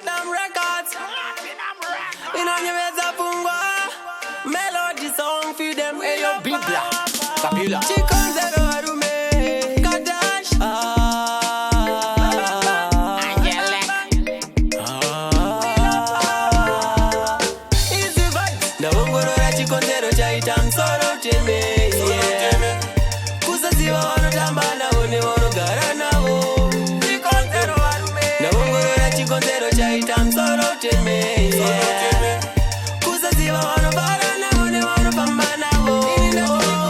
Platinum Records. Inanyeweza fungwa. Melody song for them. Eyo Bibla, Kabila. Chikon zero harume. Kadash. Angelic. Easy vibes. Na wongorora chikon zero chaita msoro teme. Kusaziwa wanotamba nao ne wanogara nao. Chikon zero harume. Na wongorora chikon zero chaita msoro teme. Kusaziwa wanobara nao ne wanopamba nao.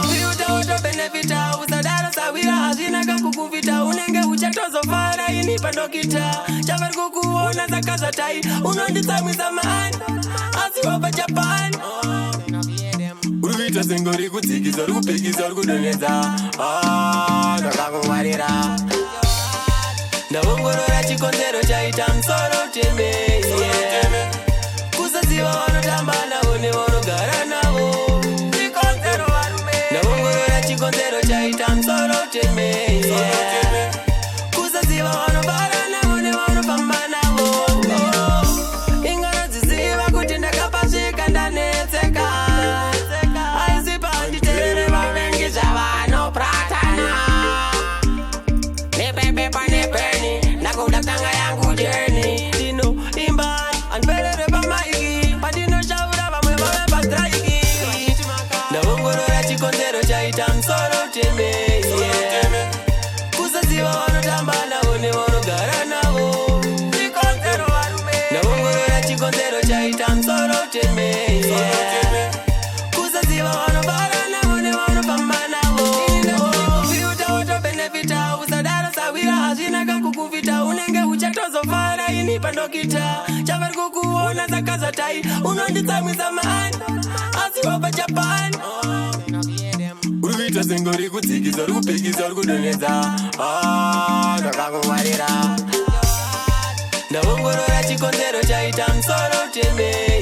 Kuviuta woto benefita. Usadara sawira hazina kakukuvita. Unenge uchatozo fara ini pandokita. Chavar kukuona zakaza tai. Unonditsamisa maani. Asiwapa Japan. Uruvita sengori kutsikiza rukupekisa rukudonedza. Ndakakungwarira. Ndawongorora chikonzero chaita msoro teme. Kusaziva vanotamba navo nevanogara navo. Ndawongorora chikonzero chaita msoro teme. Kusaziva vanobara navo nevanofamba navo. Inganodziziva kuti ndakapasvika ndanetseka. Aizipa nditerere vavengi zvavanopratana. Nepepepa nepeni ndakuda tanga yangu jeni. Ndino imba anperere pamaiki. Pandinoshaura vamwe vave pastraiki. Ndawongorora chikonzero chaita msoro teme. Kusaziva vanotamba navo nevanogara navo. Ndawongorora chikonzero chaita msoro teme. Kusaziva vanobara navo nevanofamba navo. Kuviuta woto benefita. Usadara sawira hazvina kakukuvita. Unenge uchatozofara ini pandokita. Chavari kukuona zakaza tai. Unonditsamisa maani. Asiwapa Japan. Uruvita sengori kutsikiza rukupekisa rukudonedza. Ndakakungwarira. Ndawongorora chikonzero chaita msoro teme.